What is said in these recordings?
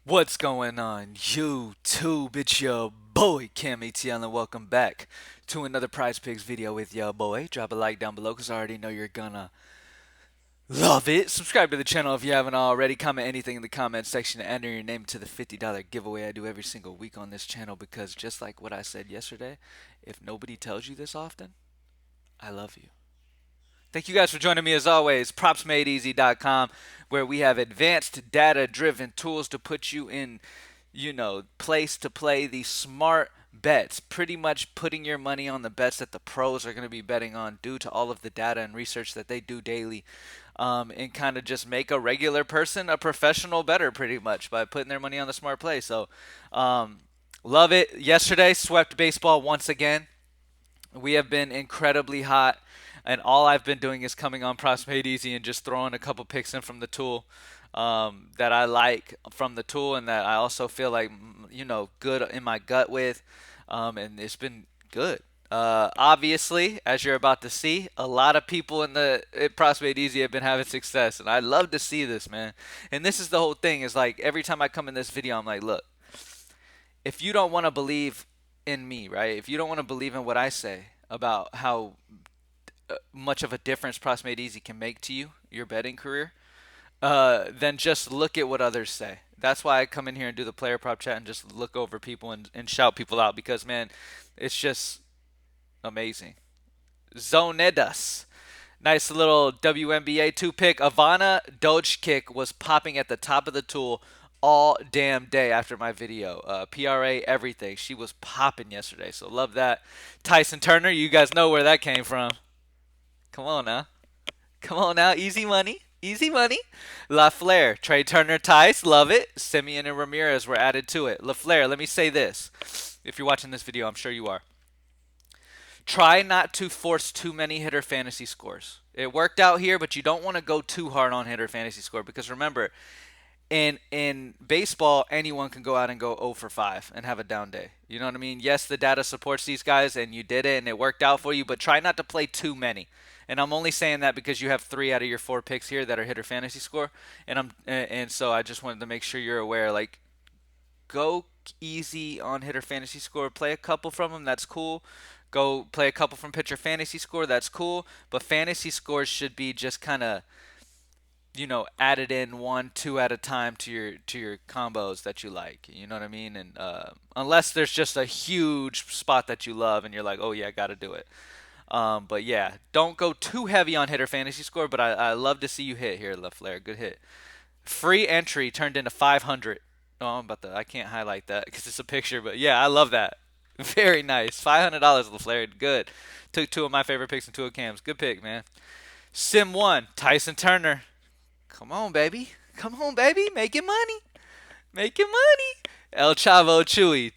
What's going on, YouTube? It's your boy Cam ATL, and welcome back to another Prizepicks video with your boy. Drop a like down below because I already know you're gonna love it. Subscribe to the channel if you haven't already. Comment anything in the comment section and enter your name to the $50 giveaway I do every single week on this channel because just like what I said yesterday, if nobody tells you this often, I love you. Thank you guys for joining me as always. PropsMadeEasy.com, where we have advanced data driven tools to put you in, place to play the smart bets. Pretty much putting your money on the bets that the pros are going to be betting on due to all of the data and research that they do daily. And kind of just make a regular person a professional better pretty much by putting their money on the smart play. So, love it. Yesterday, swept baseball once again. We have been incredibly hot, and all I've been doing is coming on Props Made Easy and just throwing a couple picks in from the tool that I like from the tool, and that I also feel like good in my gut with, and it's been good. Obviously, as you're about to see, a lot of people in the Props Made Easy have been having success, and I love to see this, man. And this is the whole thing. Is like every time I come in this video, I'm like, look, if you don't want to believe in me, right? If you don't want to believe in what I say about how much of a difference Props Made Easy can make to you, your betting career, then just look at what others say. That's why I come in here and do the player prop chat and just look over people and shout people out because, man, it's just amazing. Zonedas. Nice little WNBA two pick. Ivana Doge kick was popping at the top of the tool all damn day after my video. PRA, everything. She was popping yesterday, so love that. Tyson Turner, you guys know where that came from. Come on now. Come on now. Easy money. Easy money. LaFleur, Trey Turner, Tice, love it. Simeon and Ramirez were added to it. LaFleur, let me say this. If you're watching this video, I'm sure you are. Try not to force too many hitter fantasy scores. It worked out here, but you don't want to go too hard on hitter fantasy score because remember, in baseball, anyone can go out and go 0 for 5 and have a down day. You know what I mean? Yes, the data supports these guys and you did it and it worked out for you, but try not to play too many. And I'm only saying that because you have 3 out of your 4 picks here that are hitter fantasy score, and so I just wanted to make sure you're aware. Like, go easy on hitter fantasy score. Play a couple from them. That's cool. Go play a couple from pitcher fantasy score. That's cool. But fantasy scores should be just kind of added in one, two at a time to your combos that you like. You know what I mean? And unless there's just a huge spot that you love and you're like, oh yeah, got to do it. But yeah, don't go too heavy on hitter fantasy score. But I love to see you hit here, LaFleur. Good hit. Free entry turned into 500. Oh, I can't highlight that because it's a picture. But yeah, I love that. Very nice. $500, LaFleur. Good. Took 2 of my favorite picks and 2 of Cam's. Good pick, man. Sim 1, Tyson Turner. Come on, baby. Come on, baby. Making money. Making money. El Chavo Chewy.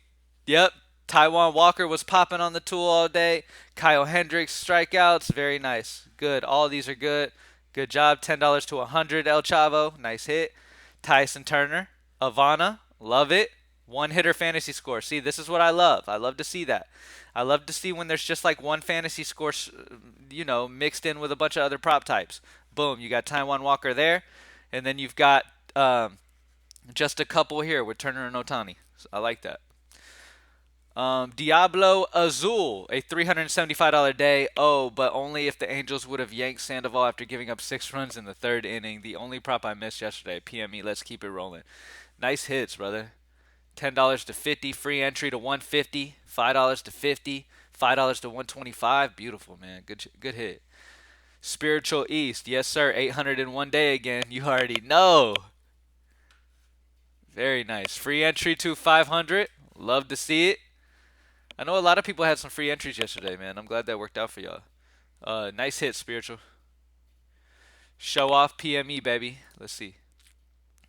Yep. Taiwan Walker was popping on the tool all day. Kyle Hendricks strikeouts. Very nice. Good. All these are good. Good job. $10 to 100 El Chavo. Nice hit. Tyson Turner. Ivana. Love it. One hitter fantasy score. See, this is what I love. I love to see that. I love to see when there's just like one fantasy score, mixed in with a bunch of other prop types. Boom, you got Taiwan Walker there, and then you've got just a couple here with Turner and Otani. So I like that. Diablo Azul, a $375 day. Oh, but only if the Angels would have yanked Sandoval after giving up 6 runs in the 3rd inning. The only prop I missed yesterday. PME, let's keep it rolling. Nice hits, brother. $10 to 50, free entry to 150, $5 to 50, $5 to 125. Beautiful, man. Good hit. Spiritual East, yes sir. 801 day again. You already know. Very nice. Free entry to 500. Love to see it. I know a lot of people had some free entries yesterday, man. I'm glad that worked out for y'all. Nice hit, Spiritual. Show off PME, baby. Let's see.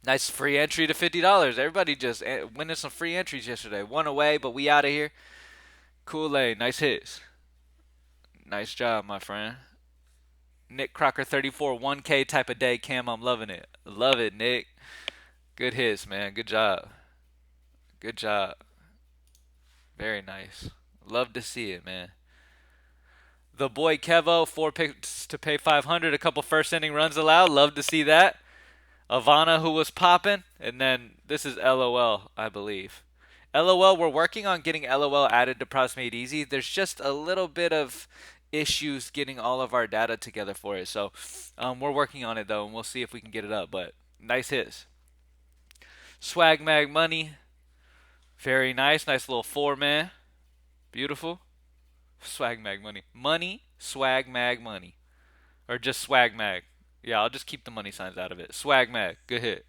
Nice free entry to $50. Everybody just winning some free entries yesterday. One away, but we out of here. Kool-Aid, nice hits. Nice job, my friend. Nick Crocker 34, 1K type of day. Cam, I'm loving it. Love it, Nick. Good hits, man. Good job. Good job. Very nice. Love to see it, man. The boy Kevo, 4 picks to pay 500. A couple first inning runs allowed. Love to see that. Ivana, who was popping, and then this is LOL, I believe. LOL, we're working on getting LOL added to Props Made Easy. There's just a little bit of issues getting all of our data together for it. So we're working on it though, and we'll see if we can get it up. But nice hits. Swag Mag Money, very nice. Nice little 4-man. Beautiful. Swag Mag Money. Money, Swag Mag Money. Or just Swag Mag. Yeah, I'll just keep the money signs out of it. Swag Mag. Good hit.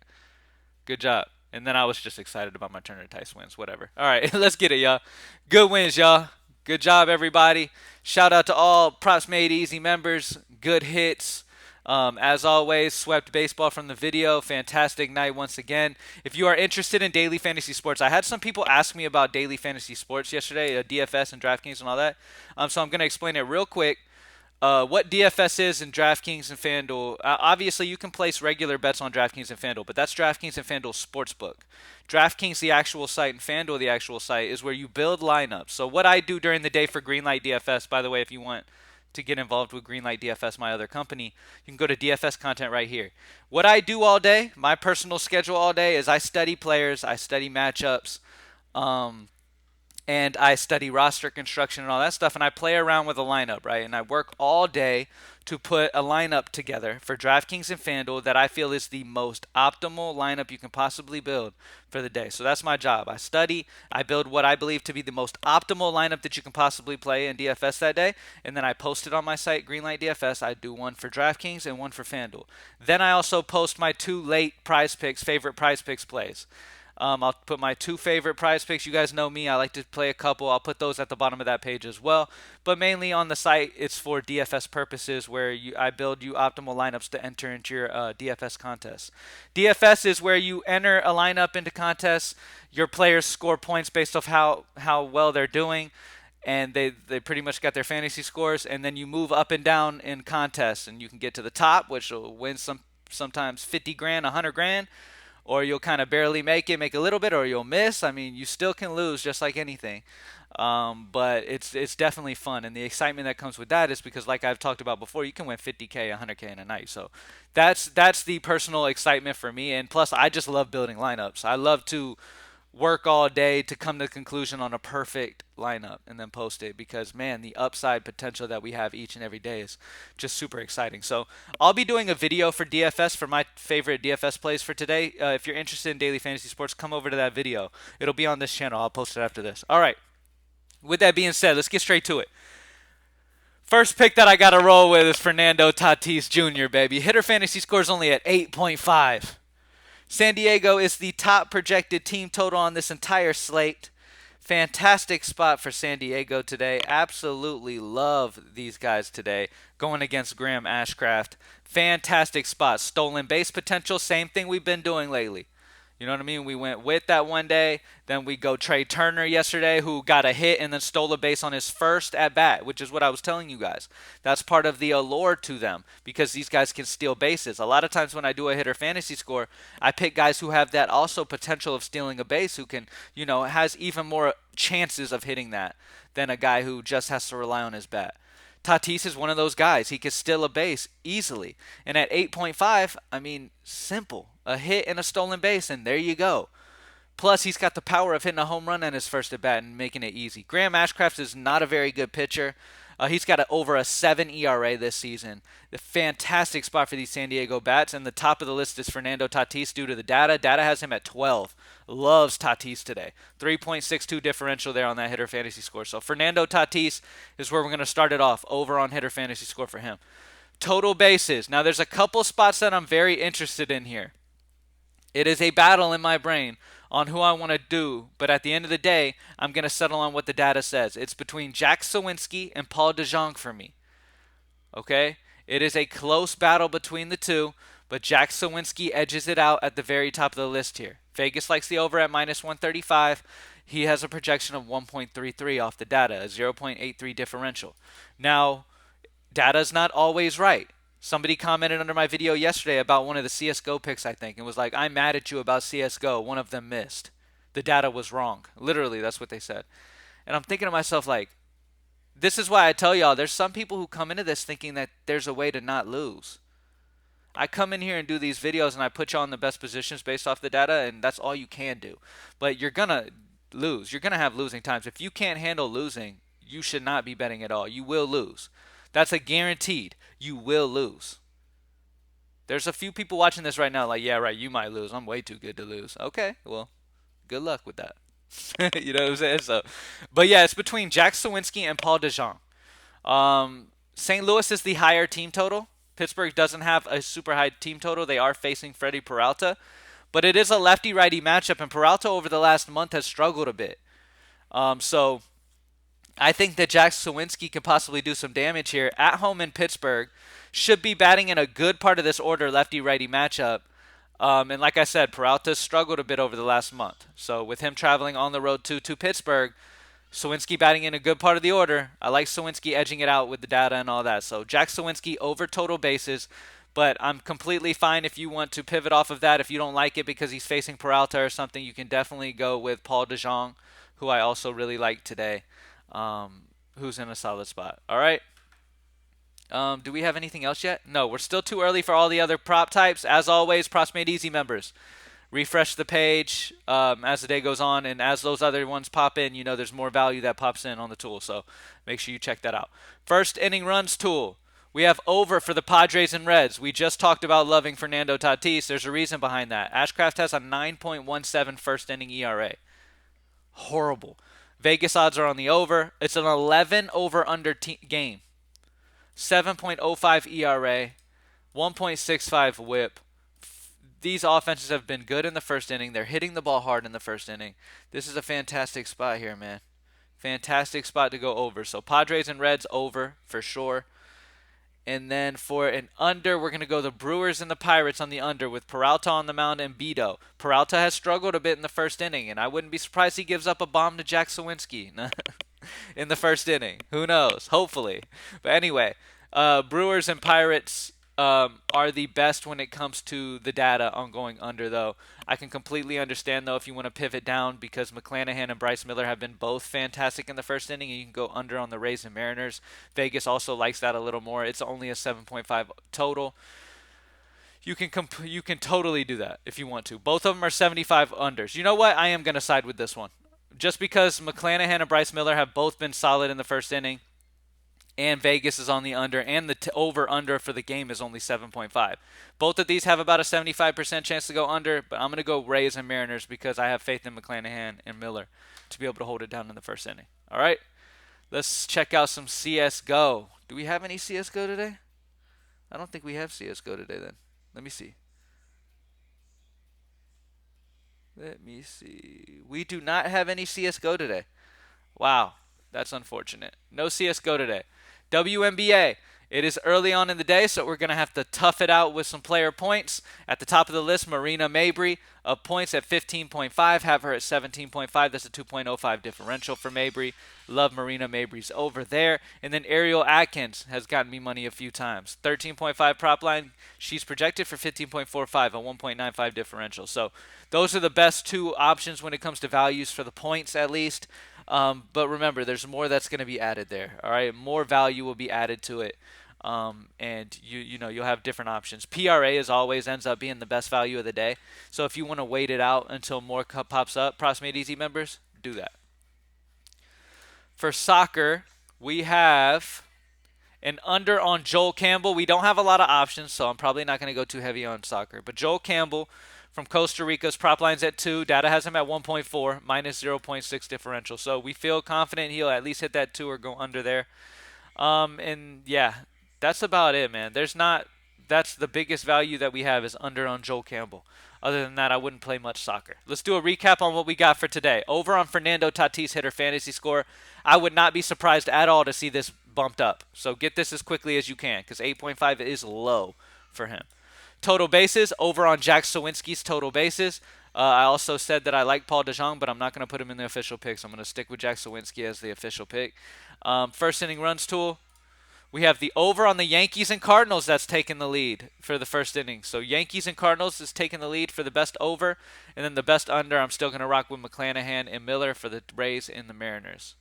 Good job. And then I was just excited about my Turner Tice wins. Whatever. All right, let's get it, y'all. Good wins, y'all. Good job, everybody. Shout out to all Props Made Easy members. Good hits. As always, swept baseball from the video. Fantastic night once again. If you are interested in daily fantasy sports, I had some people ask me about daily fantasy sports yesterday, DFS and DraftKings and all that. So I'm going to explain it real quick. What DFS is in DraftKings and FanDuel. Obviously, you can place regular bets on DraftKings and FanDuel, but that's DraftKings and FanDuel Sportsbook. DraftKings, the actual site, and FanDuel, the actual site, is where you build lineups. So what I do during the day for Greenlight DFS, by the way, if you want to get involved with Greenlight DFS, my other company, you can go to DFS content right here. What I do all day, my personal schedule all day, is I study players, I study matchups. And I study roster construction and all that stuff, and I play around with a lineup, right? And I work all day to put a lineup together for DraftKings and FanDuel that I feel is the most optimal lineup you can possibly build for the day. So that's my job. I study, I build what I believe to be the most optimal lineup that you can possibly play in DFS that day, and then I post it on my site, Greenlight DFS. I do one for DraftKings and one for FanDuel. Then I also post my 2 late Prizepicks, favorite Prizepicks plays. I'll put my 2 favorite Prizepicks. You guys know me. I like to play a couple. I'll put those at the bottom of that page as well. But mainly on the site, it's for DFS purposes where I build you optimal lineups to enter into your DFS contests. DFS is where you enter a lineup into contests. Your players score points based off how well they're doing. And they pretty much got their fantasy scores. And then you move up and down in contests. And you can get to the top, which will win sometimes 50 grand, 100 grand, or you'll kind of barely make it, make a little bit, or you'll miss. I mean, you still can lose just like anything. But it's definitely fun, and the excitement that comes with that is because, like I've talked about before, you can win 50K, 100K in a night. So that's the personal excitement for me, and plus I just love building lineups. I love to work all day to come to the conclusion on a perfect lineup and then post it because man, the upside potential that we have each and every day is just super exciting. So I'll be doing a video for DFS for my favorite DFS plays for today. If you're interested in daily fantasy sports, come over to that video. It'll be on this channel. I'll post it after this. All right, with that being said, let's get straight to it. First pick that I got to roll with is Fernando Tatis Jr., baby. Hitter fantasy scores only at 8.5. San Diego is the top projected team total on this entire slate. Fantastic spot for San Diego today. Absolutely love these guys today. Going against Graham Ashcraft. Fantastic spot. Stolen base potential. Same thing we've been doing lately. You know what I mean? We went with that one day. Then we go Trey Turner yesterday, who got a hit and then stole a base on his first at bat, which is what I was telling you guys. That's part of the allure to them because these guys can steal bases. A lot of times when I do a hitter fantasy score, I pick guys who have that also potential of stealing a base, who can, has even more chances of hitting that than a guy who just has to rely on his bat. Tatis is one of those guys. He could steal a base easily. And at 8.5, I mean, simple. A hit and a stolen base, and there you go. Plus, he's got the power of hitting a home run on his first at bat and making it easy. Graham Ashcraft is not a very good pitcher. He's got over a 7 ERA this season. A fantastic spot for these San Diego bats. And the top of the list is Fernando Tatis due to the data. Data has him at 12. Loves Tatis today. 3.62 differential there on that hitter fantasy score. So Fernando Tatis is where we're going to start it off over on hitter fantasy score for him. Total bases. Now there's a couple spots that I'm very interested in here. It is a battle in my brain on who I want to do, but at the end of the day, I'm going to settle on what the data says. It's between Jack Sawinski and Paul DeJong for me. Okay? It is a close battle between the two, but Jack Sawinski edges it out at the very top of the list here. Vegas likes the over at minus 135. He has a projection of 1.33 off the data, a 0.83 differential. Now, data's not always right. Somebody commented under my video yesterday about one of the Csgo picks, I think, and was like, I'm mad at you about Csgo. One of them missed. The data was wrong. Literally, that's what they said. And I'm thinking to myself, like, this is why I tell y'all, there's some people who come into this thinking that there's a way to not lose. I come in here and do these videos and I put you on the best positions based off the data, and that's all you can do. But you're gonna lose. You're gonna have losing times. If you can't handle losing, you should not be betting at all. You will lose. That's a guaranteed. You will lose. There's a few people watching this right now like, yeah, right, you might lose. I'm way too good to lose. Okay, well, good luck with that. You know what I'm saying? So, but yeah, it's between Jack Sawinski and Paul DeJong. St. Louis is the higher team total. Pittsburgh doesn't have a super high team total. They are facing Freddie Peralta, but it is a lefty-righty matchup, and Peralta over the last month has struggled a bit. So I think that Jack Sawinski can possibly do some damage here at home in Pittsburgh. Should be batting in a good part of this order, lefty-righty matchup. And like I said, Peralta struggled a bit over the last month. So with him traveling on the road to Pittsburgh, Sawinski batting in a good part of the order. I like Sawinski edging it out with the data and all that. So Jack Sawinski over total bases, but I'm completely fine if you want to pivot off of that. If you don't like it because he's facing Peralta or something, you can definitely go with Paul DeJong, who I also really like today, who's in a solid spot. All right. Do we have anything else yet? No, we're still too early for all the other prop types. As always, Props Made Easy members, refresh the page as the day goes on, and as those other ones pop in, you know there's more value that pops in on the tool, so make sure you check that out. First inning runs tool. We have over for the Padres and Reds. We just talked about loving Fernando Tatis. There's a reason behind that. Ashcraft has a 9.17 first inning ERA. Horrible. Vegas odds are on the over. It's an 11 over under game. 7.05 ERA, 1.65 whip. These offenses have been good in the first inning. They're hitting the ball hard in the first inning. This is a fantastic spot here, man. Fantastic spot to go over. So Padres and Reds over for sure. And then for an under, we're going to go the Brewers and the Pirates on the under with Peralta on the mound and Beto. Peralta has struggled a bit in the first inning, and I wouldn't be surprised he gives up a bomb to Jack Sawinski in the first inning. Who knows? Hopefully. But anyway, Brewers and Pirates are the best when it comes to the data on going under, though. I can completely understand, though, if you want to pivot down because McClanahan and Bryce Miller have been both fantastic in the first inning, and you can go under on the Rays and Mariners. Vegas also likes that a little more. It's only a 7.5 total. You can totally do that if you want to. Both of them are 75 unders. You know what? I am going to side with this one. Just because McClanahan and Bryce Miller have both been solid in the first inning, and Vegas is on the under, and the over-under for the game is only 7.5. Both of these have about a 75% chance to go under, but I'm going to go Rays and Mariners because I have faith in McClanahan and Miller to be able to hold it down in the first inning. All right, let's check out some CSGO. Do we have any CSGO today? I don't think we have CSGO today then. Let me see. We do not have any CSGO today. Wow, that's unfortunate. No CSGO today. WNBA. It is early on in the day, so we're going to have to tough it out with some player points. At the top of the list, Marina Mabry of points at 15.5. Have her at 17.5. That's a 2.05 differential for Mabry. Love Marina Mabry's over there. And then Ariel Atkins has gotten me money a few times. 13.5 prop line. She's projected for 15.45, a 1.95 differential. So those are the best two options when it comes to values for the points, at least. But remember, there's more that's going to be added there. All right, more value will be added to it, and you'll have different options. PRA as always ends up being the best value of the day. So if you want to wait it out until more pops up, Props Made Easy members, do that. For soccer, we have an under on Joel Campbell. We don't have a lot of options, so I'm probably not going to go too heavy on soccer. But Joel Campbell from Costa Rica's prop line's at 2. Data has him at 1.4, minus 0.6 differential. So we feel confident he'll at least hit that 2 or go under there. And yeah, that's about it, man. That's the biggest value that we have is under on Joel Campbell. Other than that, I wouldn't play much soccer. Let's do a recap on what we got for today. Over on Fernando Tatis hitter fantasy score. I would not be surprised at all to see this bumped up. So get this as quickly as you can because 8.5 is low for him. Total bases, over on Jack Sawinski's total bases. I also said that I like Paul DeJong, but I'm not going to put him in the official picks. I'm going to stick with Jack Sawinski as the official pick. First inning runs tool. We have the over on the Yankees and Cardinals that's taking the lead for the first inning. So Yankees and Cardinals is taking the lead for the best over. And then the best under, I'm still going to rock with McClanahan and Miller for the Rays and the Mariners.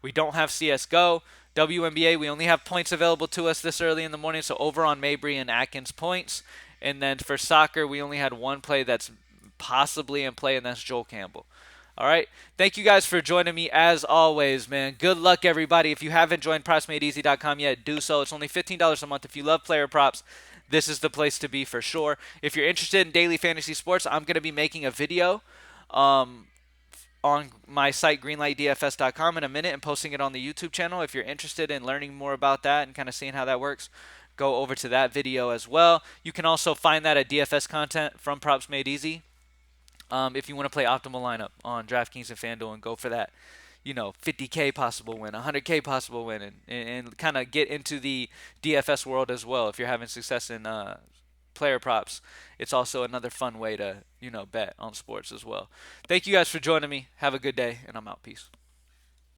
We don't have CSGO. WNBA, we only have points available to us this early in the morning. So over on Mabry and Atkins points. And then for soccer, we only had one play that's possibly in play, and that's Joel Campbell. All right. Thank you guys for joining me as always, man. Good luck, everybody. If you haven't joined PropsMadeEasy.com yet, do so. It's only $15 a month. If you love player props, this is the place to be for sure. If you're interested in daily fantasy sports, I'm going to be making a video um, on my site, greenlightdfs.com, in a minute and posting it on the YouTube channel. If you're interested in learning more about that and kind of seeing how that works, go over to that video as well. You can also find that at DFS content from Props Made Easy. If you want to play optimal lineup on DraftKings and FanDuel and go for that, 50K possible win, 100K possible win, and kind of get into the DFS world as well. If you're having success in player props, it's also another fun way to bet on sports as well. Thank you guys for joining me. Have a good day, and I'm out. Peace.